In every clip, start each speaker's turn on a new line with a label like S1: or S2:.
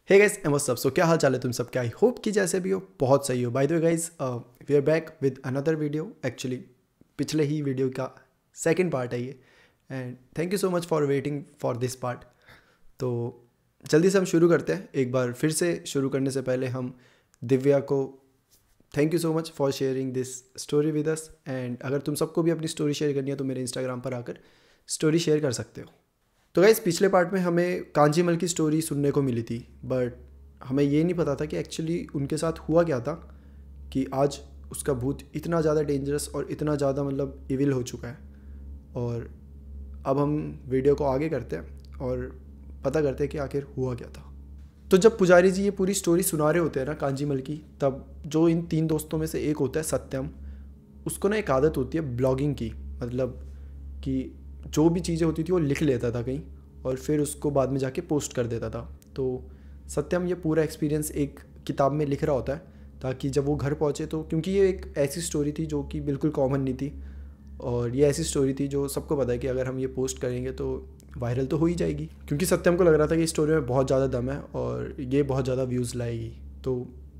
S1: Hey guys and what's up. So क्या हाल चाल है तुम सब? क्या आई होप कि जैसे भी हो बहुत सही हो। By the way guys, we are back with another video. Actually पिछले ही वीडियो का सेकंड पार्ट है ये, and thank you so much for waiting for this part. तो जल्दी से हम शुरू करते हैं। एक बार फिर से शुरू करने से पहले हम दिव्या को thank you so much for sharing this story with us. And अगर तुम सबको भी अपनी स्टोरी शेयर करनी है तो मेरे इंस्टाग्राम पर आकर स्टोरी शेयर कर सकते हो। तो गाइस पिछले पार्ट में हमें कांजीमल की स्टोरी सुनने को मिली थी, बट हमें ये नहीं पता था कि एक्चुअली उनके साथ हुआ क्या था कि आज उसका भूत इतना ज़्यादा डेंजरस और इतना ज़्यादा मतलब इविल हो चुका है। और अब हम वीडियो को आगे करते हैं और पता करते हैं कि आखिर हुआ क्या था। तो जब पुजारी जी ये पूरी स्टोरी सुना रहे होते हैं ना कांजीमल की, तब जो इन तीन दोस्तों में से एक होता है सत्यम, उसको ना एक आदत होती है ब्लॉगिंग की। मतलब कि जो भी चीज़ें होती थी वो लिख लेता था कहीं और फिर उसको बाद में जाके पोस्ट कर देता था। तो सत्यम ये पूरा एक्सपीरियंस एक किताब में लिख रहा होता है ताकि जब वो घर पहुँचे तो, क्योंकि ये एक ऐसी स्टोरी थी जो कि बिल्कुल कॉमन नहीं थी और ये ऐसी स्टोरी थी जो सबको पता है कि अगर हम ये पोस्ट करेंगे तो वायरल तो हो ही जाएगी। क्योंकि सत्यम को लग रहा था कि इस स्टोरी में बहुत ज़्यादा दम है और ये बहुत ज़्यादा व्यूज़ लाएगी। तो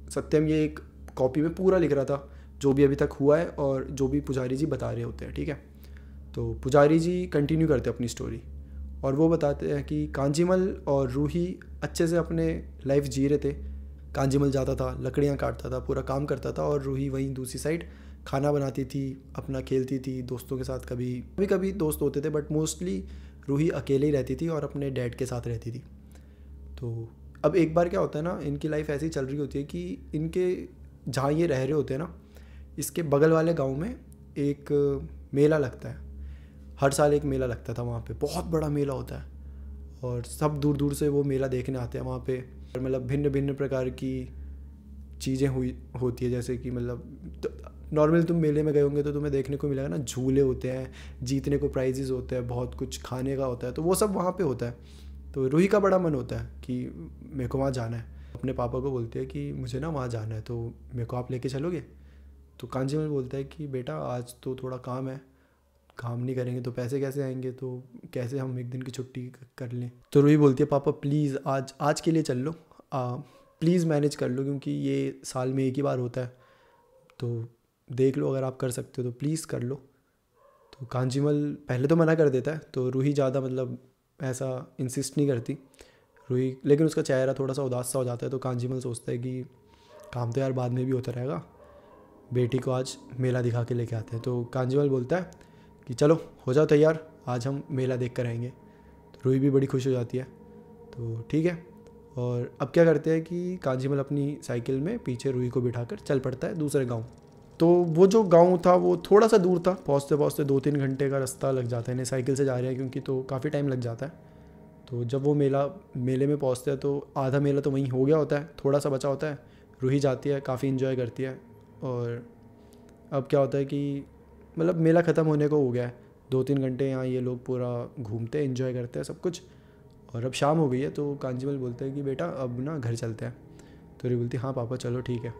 S1: सत्यम ये एक कॉपी में पूरा लिख रहा था जो भी अभी तक हुआ है और जो भी पुजारी जी बता रहे होते हैं, ठीक है। तो पुजारी जी कंटिन्यू करते हैं अपनी स्टोरी और वो बताते हैं कि कांजीमल और रूही अच्छे से अपने लाइफ जी रहे थे। कांजीमल जाता था, लकड़ियाँ काटता था, पूरा काम करता था और रूही वहीं दूसरी साइड खाना बनाती थी, अपना खेलती थी दोस्तों के साथ। कभी कभी कभी दोस्त होते थे बट मोस्टली रूही अकेले ही रहती थी और अपने डैड के साथ रहती थी। तो अब एक बार क्या होता है ना, इनकी लाइफ ऐसी चल रही होती है कि इनके जहाँ ये रह रहे होते हैं ना, इसके बगल वाले गांव में एक मेला लगता है। हर साल एक मेला लगता था वहाँ पे, बहुत बड़ा मेला होता है और सब दूर दूर से वो मेला देखने आते हैं वहाँ पे। मतलब भिन्न भिन्न प्रकार की चीज़ें होती है, जैसे कि मतलब नॉर्मल तुम मेले में गए होंगे तो तुम्हें देखने को मिलेगा ना, झूले होते हैं, जीतने को प्राइजेज़ होते हैं, बहुत कुछ खाने का होता है, तो वो सब वहाँ पे होता है। तो रूही का बड़ा मन होता है कि मेरे को वहाँ जाना है। अपने पापा को बोलते हैं कि मुझे ना वहाँ जाना है तो मेरे को आप लेके चलोगे? तो कांजीमल बोलता है कि बेटा आज तो थोड़ा काम है, काम नहीं करेंगे तो पैसे कैसे आएंगे, तो कैसे हम एक दिन की छुट्टी कर लें। तो रूही बोलती है पापा प्लीज़ आज के लिए चल लो, प्लीज़ मैनेज कर लो, क्योंकि ये साल में एक ही बार होता है, तो देख लो अगर आप कर सकते हो तो प्लीज़ कर लो। तो कांजीमल पहले तो मना कर देता है, तो रूही ज़्यादा मतलब ऐसा इंसिस्ट नहीं करती रूही, लेकिन उसका चेहरा थोड़ा सा उदास सा हो जाता है। तो कांजीमल सोचता है कि काम तो यार बाद में भी होता रहेगा, बेटी को आज मेला दिखा के लेके आते हैं। तो कांजीमल बोलता है कि चलो हो जाओ तैयार, आज हम मेला देख कर आएंगे। तो रूही भी बड़ी खुश हो जाती है। तो ठीक है, और अब क्या करते हैं कि कांजीमल अपनी साइकिल में पीछे रूही को बिठाकर चल पड़ता है दूसरे गांव। तो वो जो गांव था वो थोड़ा सा दूर था, पहुंचते पहुंचते 2-3 घंटे का रास्ता लग जाता है। इन्हें साइकिल से जा रहे हैं क्योंकि, तो काफ़ी टाइम लग जाता है। तो जब वो मेले में पहुंचते हैं तो आधा मेला तो वहीं हो गया होता है, थोड़ा सा बचा होता है। रूही जाती है, काफ़ी इन्जॉय करती है। और अब क्या होता है कि मतलब मेला ख़त्म होने को हो गया है, 2-3 घंटे यहाँ ये लोग पूरा घूमते हैं, एंजॉय करते हैं सब कुछ। और अब शाम हो गई है तो कांजीमल बोलते हैं कि बेटा अब ना घर चलते हैं। तो रूही बोलती है हाँ पापा चलो ठीक है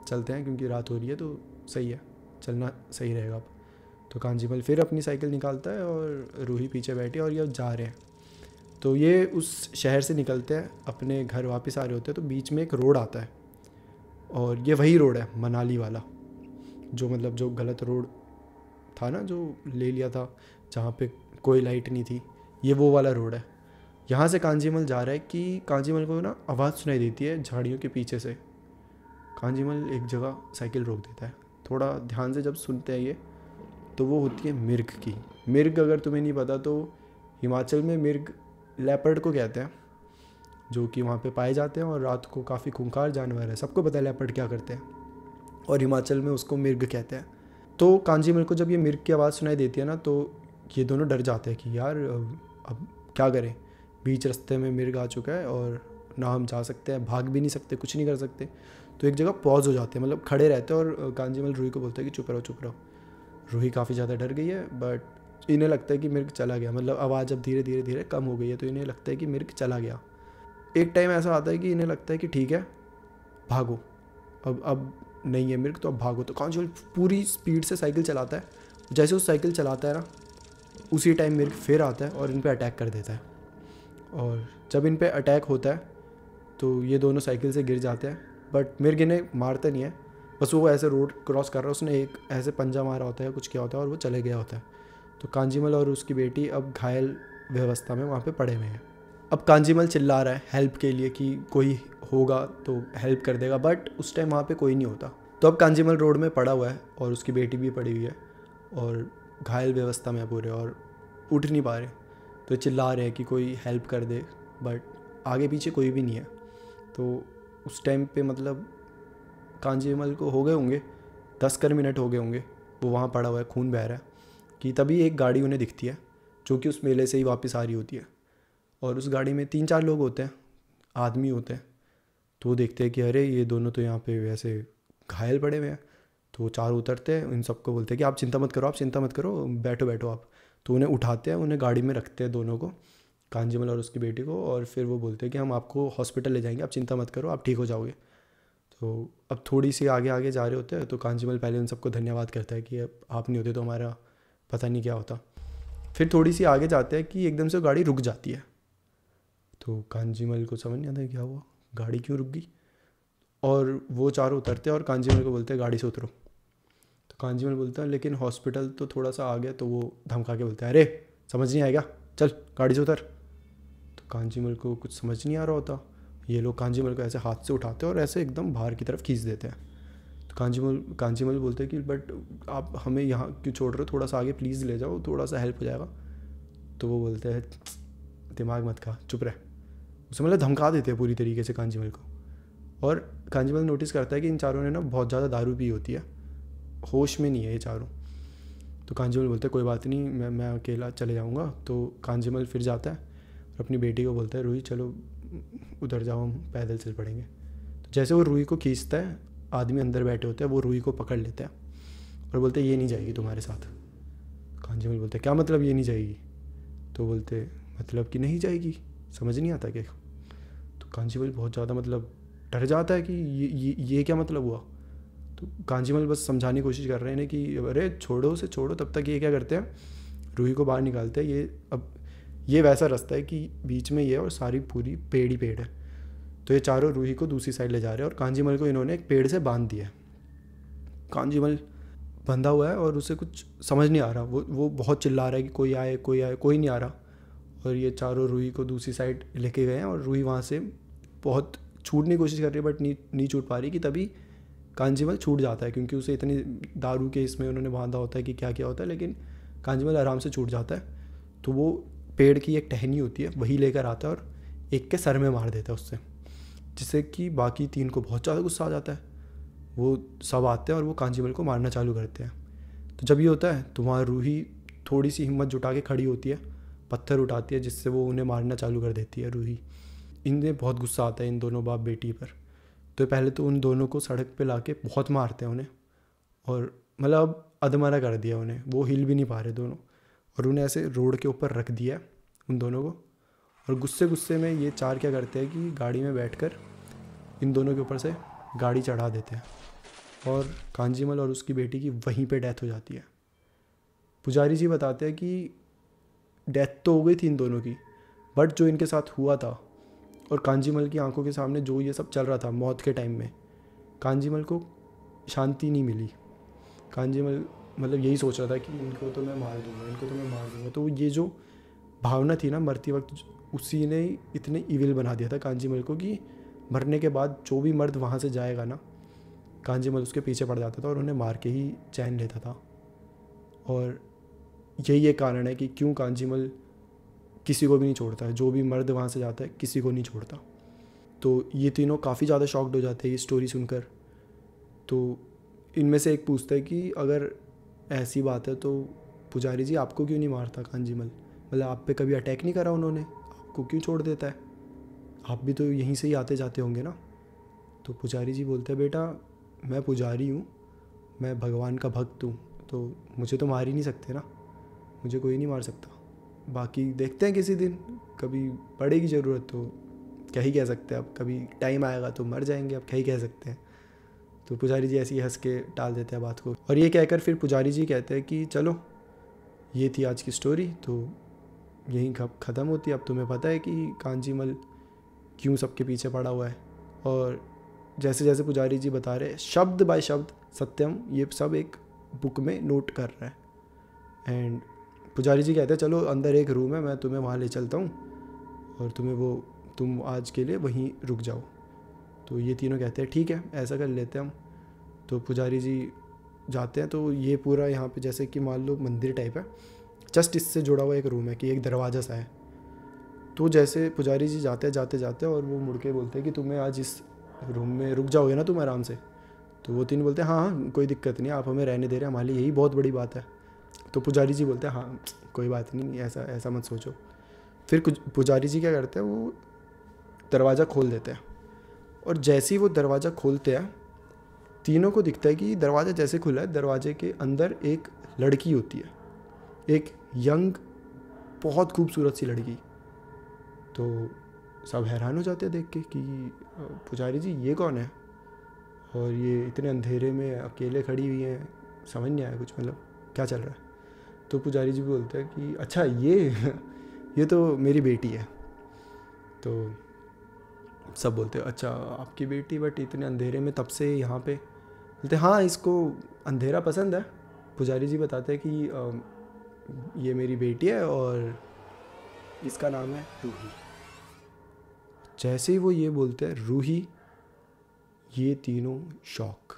S1: चलते हैं, क्योंकि रात हो रही है तो सही है, चलना सही रहेगा अब। तो कांजीमल फिर अपनी साइकिल निकालता है और रूही पीछे बैठी और ये जा रहे हैं। तो ये उस शहर से निकलते हैं, अपने घर वापस आ रहे होते हैं, तो बीच में एक रोड आता है और ये वही रोड है मनाली वाला, जो मतलब जो गलत रोड था ना, जो ले लिया था जहाँ पे कोई लाइट नहीं थी, ये वो वाला रोड है। यहाँ से कांजीमल जा रहा है कि कांजीमल को ना आवाज़ सुनाई देती है झाड़ियों के पीछे से। कांजीमल एक जगह साइकिल रोक देता है, थोड़ा ध्यान से जब सुनते हैं ये, तो वो होती है मिर्ग की। मिर्ग अगर तुम्हें नहीं पता तो हिमाचल में मिर्ग लेपर्ड को कहते हैं, जो कि वहाँ पे पाए जाते हैं और रात को काफ़ी खूंखार जानवर है। सबको पता है लेपर्ड क्या करते हैं और हिमाचल में उसको मिर्ग कहते हैं। तो कांजीमल को जब ये मिर्ग की आवाज़ सुनाई देती है ना, तो ये दोनों डर जाते हैं कि यार अब क्या करें, बीच रास्ते में मिर्ग आ चुका है और ना हम जा सकते हैं, भाग भी नहीं सकते, कुछ नहीं कर सकते। तो एक जगह पॉज हो जाते हैं, मतलब खड़े रहते हैं और कांजीमल रूही को बोलता है कि चुप रहो चुप रहो। रूही काफ़ी ज़्यादा डर गई है, बट इन्हें लगता है कि मिर्ग चला गया, मतलब आवाज़ अब धीरे धीरे धीरे कम हो गई है, तो इन्हें लगता है कि मिर्ग चला गया। एक टाइम ऐसा आता है कि इन्हें लगता है कि ठीक है भागो, अब नहीं है मिर्ग तो अब भागो। तो कांजीमल पूरी स्पीड से साइकिल चलाता है। जैसे उस साइकिल चलाता है ना, उसी टाइम मिर्ग फिर आता है और इन पे अटैक कर देता है। और जब इन पे अटैक होता है तो ये दोनों साइकिल से गिर जाते हैं, बट मिर्ग इन्हें मारता नहीं है, बस वो ऐसे रोड क्रॉस कर रहा है, उसने एक ऐसे पंजा मारा होता है, कुछ किया होता है और वो चले गया होता है। तो कांजीमल और उसकी बेटी अब घायल व्यवस्था में वहाँ पे पड़े हुए हैं। अब कांजीमल चिल्ला रहा है हेल्प के लिए कि कोई होगा तो हेल्प कर देगा, बट उस टाइम वहाँ पे कोई नहीं होता। तो अब कांजीमल रोड में पड़ा हुआ है और उसकी बेटी भी पड़ी हुई है और घायल व्यवस्था में पूरे, और उठ नहीं पा रहे। तो चिल्ला रहे हैं कि कोई हेल्प कर दे, बट आगे पीछे कोई भी नहीं है। तो उस टाइम पे मतलब कांजीमल को हो गए होंगे 10 मिनट हो गए होंगे, वो वहाँ पड़ा हुआ है, खून बह रहा है, कि तभी एक गाड़ी उन्हें दिखती है जो कि उस मेले से ही वापस आ रही होती है। और उस गाड़ी में 3-4 लोग होते हैं, आदमी होते हैं। तो वो देखते हैं कि अरे ये दोनों तो यहाँ पे वैसे घायल पड़े हुए हैं। तो वो चारों उतरते हैं, इन सबको बोलते हैं कि आप चिंता मत करो, आप चिंता मत करो, बैठो बैठो आप। तो उन्हें उठाते हैं, उन्हें गाड़ी में रखते हैं दोनों को, कांजीमल और उसकी बेटी को, और फिर वो बोलते हैं कि हम आपको हॉस्पिटल ले जाएंगे, आप चिंता मत करो, आप ठीक हो जाओगे। तो अब थोड़ी सी आगे आगे जा रहे होते हैं, तो कांजीमल पहले उन सबको धन्यवाद करता है कि अब आप नहीं होते तो हमारा पता नहीं क्या होता। फिर थोड़ी सी आगे जाते हैं कि एकदम से गाड़ी रुक जाती है। तो कांजीमल को समझ नहीं आता क्या हुआ, गाड़ी क्यों रुक गई। और वो चारों उतरते हैं और कांजीमल को बोलते हैं गाड़ी से उतरो। तो कांजीमल बोलता है लेकिन हॉस्पिटल तो थोड़ा सा आ गया। तो वो धमका के बोलता है अरे समझ नहीं आएगा, चल गाड़ी से उतर। तो कांजीमल को कुछ समझ नहीं आ रहा होता। ये लोग कांजीमल को ऐसे हाथ से उठाते हैं और ऐसे एकदम बाहर की तरफ खींच देते हैं। तो कांजीमल बोलते हैं कि बट आप हमें यहाँ क्यों छोड़ रहे हो, थोड़ा सा आगे प्लीज़ ले जाओ, थोड़ा सा हेल्प हो जाएगा। तो वो बोलते हैं दिमाग मत खा, चुप रहे। उसे मतलब धमका देते हैं पूरी तरीके से कांजीमल को। और कांजीमल नोटिस करता है कि इन चारों ने ना बहुत ज़्यादा दारू पी होती है, होश में नहीं है ये चारों। तो कांजीमल बोलते हैं कोई बात नहीं, मैं अकेला चले जाऊँगा। तो कांजीमल फिर जाता है और अपनी बेटी को बोलता है रूही चलो उधर जाओ, हम पैदल चल पड़ेंगे। तो जैसे वो रूही को खींचता है, आदमी अंदर बैठे होते हैं, वो रूही को पकड़ लेते हैं और बोलते हैं ये नहीं जाएगी तुम्हारे साथ। कांजीमल बोलते हैं क्या मतलब ये नहीं जाएगी। तो बोलते मतलब कि नहीं जाएगी, समझ नहीं आता क्या। तो कांजीमल बहुत ज़्यादा मतलब डर जाता है कि ये क्या मतलब हुआ। तो कांजीमल बस समझाने की कोशिश कर रहे हैं कि अरे छोड़ो उसे छोड़ो। तब तक ये क्या करते हैं, रूही को बाहर निकालते हैं। ये वैसा रास्ता है कि बीच में ये और सारी पूरी पेड़ ही पेड़ है। तो ये चारों रूही को दूसरी साइड ले जा रहे हैं और कांजीमल को इन्होंने एक पेड़ से बांध दिया है। कांजीमल बंधा हुआ है और उसे कुछ समझ नहीं आ रहा, वो बहुत चिल्ला रहा है कि कोई आए कोई आए, कोई नहीं आ रहा। और ये चारों रूही को दूसरी साइड लेके गए हैं और रूही वहाँ से बहुत छूटने की कोशिश कर रही है, बट नहीं छूट पा रही। कि तभी कांजीमल छूट जाता है, क्योंकि उसे इतनी दारू के इसमें उन्होंने बांधा होता है कि क्या क्या होता है, लेकिन कांजीमल आराम से छूट जाता है। तो वो पेड़ की एक टहनी होती है, वही लेकर आता है और एक के सर में मार देता है उससे, जिससे कि बाकी 3 को बहुत ज़्यादा गुस्सा आ जाता है। वो सब आते हैं और वो कांजीमल को मारना चालू करते हैं। तो जब ये होता है तो वहाँ रूही थोड़ी सी हिम्मत जुटा के खड़ी होती है, पत्थर उठाती है, जिससे वो उन्हें मारना चालू कर देती है रूही। इन्हें बहुत गुस्सा आता है इन दोनों बाप बेटी पर। तो पहले तो उन दोनों को सड़क पे लाके बहुत मारते हैं उन्हें, और मतलब अधमरा कर दिया उन्हें, वो हिल भी नहीं पा रहे दोनों। और उन्हें ऐसे रोड के ऊपर रख दिया है उन दोनों को। और गुस्से में ये 4 क्या करते हैं कि गाड़ी में बैठकर इन दोनों के ऊपर से गाड़ी चढ़ा देते हैं और कांजीमल और उसकी बेटी की वहीं पे डेथ हो जाती है। पुजारी जी बताते हैं कि डेथ तो हो गई थी इन दोनों की, बट जो इनके साथ हुआ था और कांजीमल की आंखों के सामने जो ये सब चल रहा था मौत के टाइम में, कांजीमल को शांति नहीं मिली। कांजीमल मतलब यही सोच रहा था कि इनको तो मैं मार दूंगा, इनको तो मैं मार दूंगा। तो ये जो भावना थी ना मरती वक्त, उसी ने इतने इविल बना दिया था कांजीमल को कि मरने के बाद जो भी मर्द वहाँ से जाएगा ना, कांजीमल उसके पीछे पड़ जाता था और उन्हें मार के ही चैन लेता था। और यही एक कारण है कि क्यों कांजीमल किसी को भी नहीं छोड़ता है, जो भी मर्द वहाँ से जाता है किसी को नहीं छोड़ता। तो ये तीनों काफ़ी ज़्यादा शॉक्ड हो जाते हैं ये स्टोरी सुनकर। तो इनमें से एक पूछता है कि अगर ऐसी बात है तो पुजारी जी आपको क्यों नहीं मारता कांजीमल, मतलब आप पे कभी अटैक नहीं करा उन्होंने, आपको क्यों छोड़ देता है, आप भी तो यहीं से ही आते जाते होंगे ना। तो पुजारी जी बोलते हैं बेटा मैं पुजारी हूँ, मैं भगवान का भक्त हूँ, तो मुझे तो मार ही नहीं सकते ना, मुझे कोई नहीं मार सकता। बाकी देखते हैं किसी दिन कभी पड़ेगी ज़रूरत तो क्या ही कह सकते हैं, अब कभी टाइम आएगा तो मर जाएंगे, अब क्या ही कह सकते हैं। तो पुजारी जी ऐसे ही हंस के टाल देते हैं बात को। और ये कहकर फिर पुजारी जी कहते हैं कि चलो ये थी आज की स्टोरी, तो यहीं ख़त्म होती है। अब तुम्हें पता है कि कांजीमल क्यों सबके पीछे पड़ा हुआ है। और जैसे जैसे पुजारी जी बता रहे शब्द बाय शब्द सत्यम ये सब एक बुक में नोट कर रहा है। एंड पुजारी जी कहते हैं चलो अंदर एक रूम है, मैं तुम्हें वहाँ ले चलता हूँ और तुम आज के लिए वहीं रुक जाओ। तो ये तीनों कहते हैं ठीक है ऐसा कर लेते हैं हम। तो पुजारी जी जाते हैं। तो ये पूरा यहाँ पे जैसे कि मान लो मंदिर टाइप है, जस्ट इससे जुड़ा हुआ एक रूम है कि एक दरवाज़ा सा है। तो जैसे पुजारी जी जाते जाते और वो मुड़ के बोलते हैं कि तुम्हें आज इस रूम में रुक जाओगे ना तुम आराम से। तो वो तीन बोलते हैं हाँ हाँ कोई दिक्कत नहीं, आप हमें रहने दे रहे हैं, हमारे लिए यही बहुत बड़ी बात है। तो पुजारी जी बोलते हैं हाँ कोई बात नहीं, ऐसा मत सोचो। फिर पुजारी जी क्या करते हैं, वो दरवाज़ा खोल देते हैं। और जैसे ही वो दरवाज़ा खोलते हैं तीनों को दिखता है कि दरवाज़ा जैसे खुला है दरवाजे के अंदर एक लड़की होती है, एक यंग बहुत खूबसूरत सी लड़की। तो सब हैरान हो जाते हैं देख के कि पुजारी जी ये कौन है और ये इतने अंधेरे में अकेले खड़ी हुई हैं, समझ नहीं आया कुछ, मतलब क्या चल रहा है। तो पुजारी जी भी बोलते हैं कि अच्छा ये तो मेरी बेटी है। तो सब बोलते हैं अच्छा आपकी बेटी, बट इतने अंधेरे में तब से यहाँ पे। बोलते हाँ इसको अंधेरा पसंद है। पुजारी जी बताते हैं कि ये मेरी बेटी है और इसका नाम है रूही। जैसे ही वो ये बोलते हैं रूही, ये तीनों शॉक,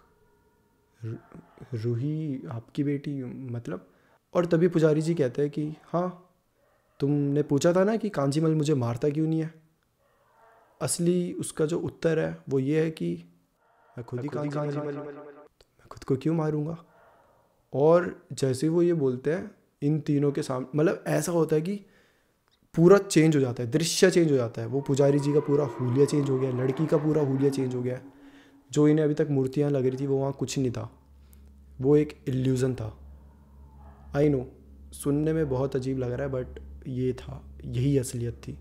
S1: रूही आपकी बेटी मतलब। और तभी पुजारी जी कहते हैं कि हाँ तुमने पूछा था ना कि कांजीमल मुझे मारता क्यों नहीं है, असली उसका जो उत्तर है वो ये है कि मैं खुद ही कांजीमल हूँ, मैं खुद को क्यों मारूंगा। और जैसे वो ये बोलते हैं इन तीनों के सामने मतलब ऐसा होता है कि पूरा चेंज हो जाता है, दृश्य चेंज हो जाता है। वो पुजारी जी का पूरा हुलिया चेंज हो गया, लड़की का पूरा हुलिया चेंज हो गया। जो इन्हें अभी तक मूर्तियाँ लग रही थी वो वहाँ कुछ नहीं था, वो एक इल्यूज़न था। आई नो सुनने में बहुत अजीब लग रहा है बट ये था, यही असलियत थी।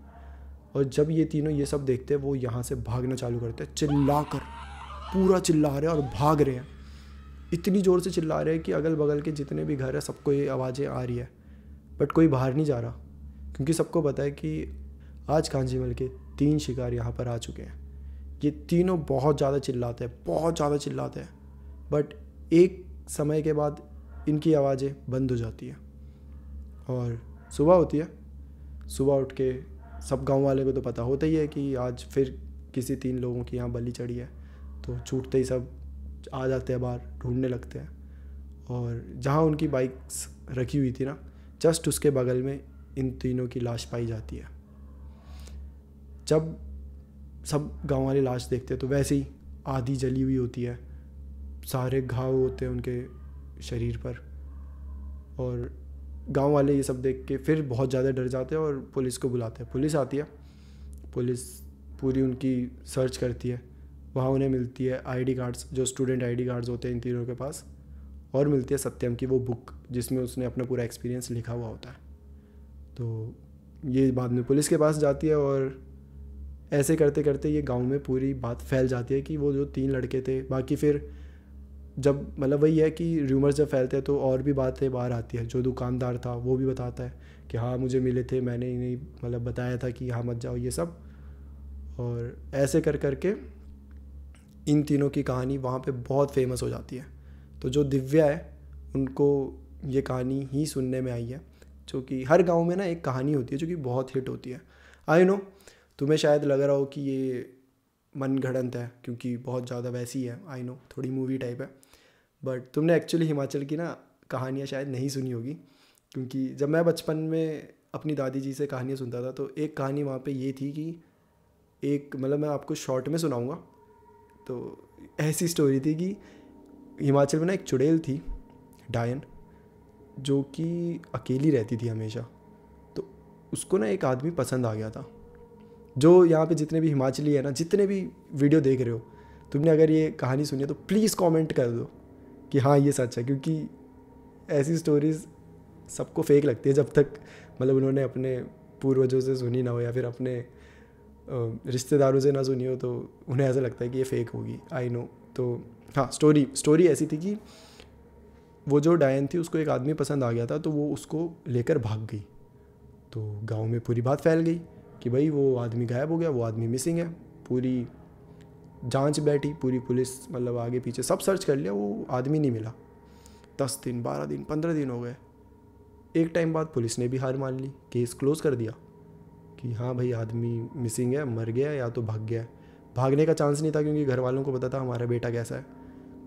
S1: और जब ये तीनों ये सब देखते हैं वो यहाँ से भागना चालू करते हैं, चिल्लाकर पूरा चिल्ला रहे हैं और भाग रहे हैं। इतनी ज़ोर से चिल्ला रहे हैं कि अगल बगल के जितने भी घर हैं सबको ये आवाज़ें आ रही है, बट कोई बाहर नहीं जा रहा क्योंकि सबको पता है कि आज कांजीमल के 3 शिकार यहाँ पर आ चुके हैं। ये तीनों बहुत ज़्यादा चिल्लाते हैं बट एक समय के बाद इनकी आवाज़ें बंद हो जाती हैं और सुबह होती है। सुबह उठ के सब गांव वाले को तो पता होता ही है कि आज फिर किसी 3 लोगों की यहाँ बलि चढ़ी है। तो छूटते ही सब आ जाते हैं बाहर, ढूंढने लगते हैं। और जहाँ उनकी बाइक्स रखी हुई थी ना, जस्ट उसके बगल में इन तीनों की लाश पाई जाती है। जब सब गांव वाले लाश देखते हैं तो वैसे ही आधी जली हुई होती है, सारे घाव होते हैं उनके शरीर पर। और गांव वाले ये सब देख के फिर बहुत ज़्यादा डर जाते हैं और पुलिस को बुलाते हैं। पुलिस आती है, पुलिस पूरी उनकी सर्च करती है। वहाँ उन्हें मिलती है आईडी कार्ड्स, जो स्टूडेंट आईडी कार्ड्स होते हैं इन तीनों के पास, और मिलती है सत्यम की वो बुक जिसमें उसने अपना पूरा एक्सपीरियंस लिखा हुआ होता है। तो ये बाद में पुलिस के पास जाती है और ऐसे करते करते ये गांव में पूरी बात फैल जाती है कि वो जो 3 लड़के थे। बाकी फिर जब मतलब वही है कि र्यूमर्स जब फैलते हैं तो और भी बातें बाहर आती है। जो दुकानदार था वो भी बताता है कि हाँ मुझे मिले थे, मैंने इन्हें मतलब बताया था कि यहाँ मत जाओ ये सब। और ऐसे कर करके इन तीनों की कहानी वहाँ पे बहुत फेमस हो जाती है। तो जो दिव्या है उनको ये कहानी ही सुनने में आई है, जो कि हर गांव में ना एक कहानी होती है जो कि बहुत हिट होती है। आई नो तुम्हें शायद लग रहा हो कि ये मनगढ़ंत है क्योंकि बहुत ज़्यादा वैसी है, आई नो थोड़ी मूवी टाइप है, बट तुमने एक्चुअली हिमाचल की ना कहानियाँ शायद नहीं सुनी होगी। क्योंकि जब मैं बचपन में अपनी दादी जी से कहानियाँ सुनता था तो एक कहानी वहाँ पे ये थी कि एक मतलब मैं आपको शॉर्ट में सुनाऊँगा। तो ऐसी स्टोरी थी कि हिमाचल में ना एक चुड़ैल थी डायन, जो कि अकेली रहती थी हमेशा। तो उसको ना एक आदमी पसंद आ गया था। जो यहाँ पे जितने भी हिमाचली है ना, जितने भी वीडियो देख रहे हो, तुमने अगर ये कहानी सुनी है तो प्लीज़ कमेंट कर दो कि हाँ ये सच है। क्योंकि ऐसी स्टोरीज़ सबको फेक लगती है जब तक मतलब उन्होंने अपने पूर्वजों से सुनी ना हो या फिर अपने रिश्तेदारों से ना सुनी हो, तो उन्हें ऐसा लगता है कि ये फेक होगी। I know. तो हाँ स्टोरी ऐसी थी कि वो जो डायन थी उसको एक आदमी पसंद आ गया था, तो वो उसको लेकर भाग गई। तो गांव में पूरी बात फैल गई कि भाई वो आदमी गायब हो गया, वो आदमी मिसिंग है। पूरी जांच बैठी, पूरी पुलिस मतलब आगे पीछे सब सर्च कर लिया, वो आदमी नहीं मिला। 10 दिन, 12 दिन, 15 दिन हो गए। एक टाइम बाद पुलिस ने भी हार मान ली, केस क्लोज कर दिया कि हाँ भाई आदमी मिसिंग है, मर गया या तो भाग गया है। भागने का चांस नहीं था क्योंकि घर वालों को पता था हमारा बेटा कैसा है,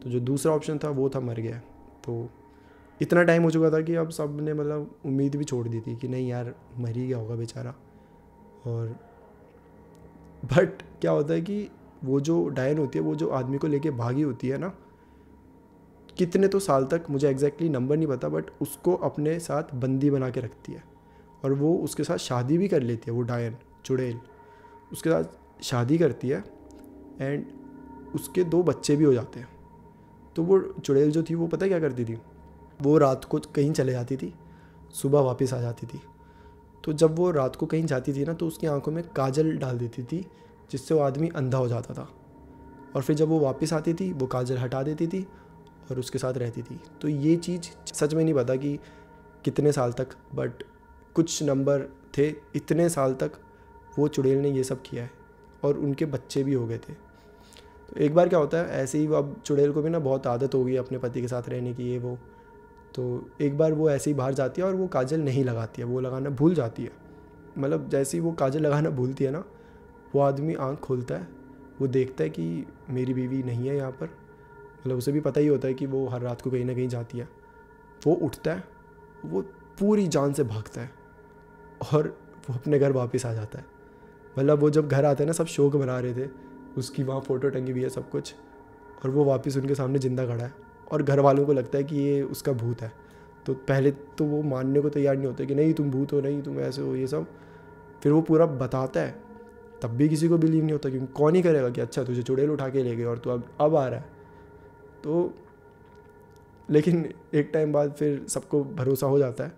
S1: तो जो दूसरा ऑप्शन था वो था मर गया। तो इतना टाइम हो चुका था कि अब सब ने मतलब उम्मीद भी छोड़ दी थी कि नहीं यार मर ही गया होगा बेचारा। और बट क्या होता है कि वो जो डायन होती है, वो जो आदमी को लेके भागी होती है ना, कितने तो साल तक, मुझे एग्जैक्टली नंबर नहीं पता, बट उसको अपने साथ बंदी बना के रखती है। और वो उसके साथ शादी भी कर लेती है, वो डायन चुड़ैल उसके साथ शादी करती है एंड उसके 2 बच्चे भी हो जाते हैं। तो वो चुड़ैल जो थी वो पता है क्या करती थी, वो रात को कहीं चले जाती थी, सुबह वापस आ जाती थी। तो जब वो रात को कहीं जाती थी ना, तो उसकी आंखों में काजल डाल देती थी, जिससे वो आदमी अंधा हो जाता था। और फिर जब वो वापस आती थी, वो काजल हटा देती थी और उसके साथ रहती थी। तो ये चीज़ सच में नहीं पता कि कितने साल तक, बट कुछ नंबर थे, इतने साल तक वो चुड़ैल ने ये सब किया है और उनके बच्चे भी हो गए थे। तो एक बार क्या होता है, ऐसे ही अब चुड़ैल को भी ना बहुत आदत हो गई अपने पति के साथ रहने की, ये वो। तो एक बार वो ऐसे ही बाहर जाती है और वो काजल नहीं लगाती है, वो लगाना भूल जाती है। मतलब जैसे ही वो काजल लगाना भूलती है ना, वो आदमी आँख खोलता है, वो देखता है कि मेरी बीवी नहीं है यहाँ पर। मतलब उसे भी पता ही होता है कि वो हर रात को कहीं ना कहीं जाती है। वो उठता है, वो पूरी जान से भागता है और वो अपने घर वापस आ जाता है। मतलब वो जब घर आते हैं ना, सब शोक मना रहे थे, उसकी वहाँ फ़ोटो टंगी हुई है सब कुछ, और वो वापस उनके सामने ज़िंदा खड़ा है। और घर वालों को लगता है कि ये उसका भूत है। तो पहले तो वो मानने को तैयार नहीं होते कि नहीं तुम भूत हो, नहीं तुम ऐसे हो, ये सब। फिर वो पूरा बताता है, तब भी किसी को बिलीव नहीं होता, क्योंकि कौन ही करेगा कि अच्छा तुझे चुड़ैल उठा के ले गए और तू अब आ रहा है। तो लेकिन एक टाइम बाद फिर सबको भरोसा हो जाता है।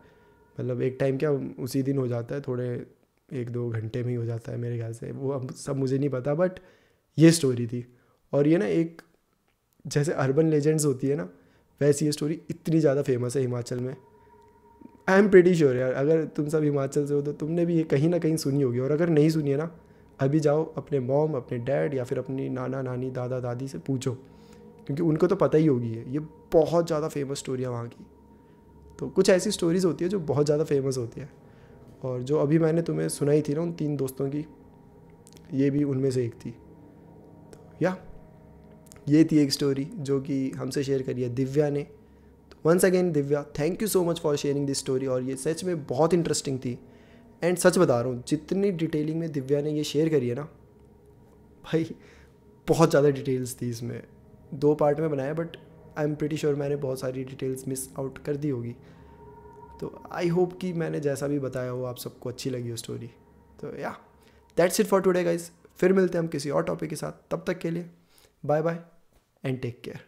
S1: मतलब एक टाइम क्या, उसी दिन हो जाता है, थोड़े 1-2 घंटे में ही हो जाता है मेरे ख्याल से, वो अब सब मुझे नहीं पता, बट ये स्टोरी थी। और ये ना एक जैसे अर्बन लेजेंड्स होती है ना, वैसी ये स्टोरी इतनी ज़्यादा फेमस है हिमाचल में। आई एम प्रीटी श्योर यार, अगर तुम सब हिमाचल से हो तो तुमने भी ये कहीं ना कहीं सुनी होगी। और अगर नहीं सुनी है ना, अभी जाओ अपने मॉम, अपने डैड या फिर अपनी नाना नानी दादा दादी से पूछो, क्योंकि उनको तो पता ही होगी ये बहुत ज़्यादा फेमस स्टोरी है वहाँ की। तो कुछ ऐसी स्टोरीज़ होती है जो बहुत ज़्यादा फेमस होती है। और जो अभी मैंने तुम्हें सुनाई थी ना उन 3 दोस्तों की, ये भी उनमें से एक थी। तो या ये थी एक स्टोरी जो कि हमसे शेयर करी है दिव्या ने। तो once again Divya, thank you so much for sharing this story. और ये सच में बहुत इंटरेस्टिंग थी। एंड सच बता रहा हूँ, जितनी डिटेलिंग में दिव्या ने ये शेयर करी है ना भाई, बहुत ज़्यादा डिटेल्स थी इसमें। 2 पार्ट में बनाया, but I am pretty sure मैंने बहुत सारी डिटेल्स मिस आउट कर दी होगी। तो आई होप कि मैंने जैसा भी बताया हो आप सबको अच्छी लगी हो स्टोरी। तो या that's it for today guys. फिर मिलते हैं हम किसी और टॉपिक के साथ। तब तक के लिए bye bye and take care.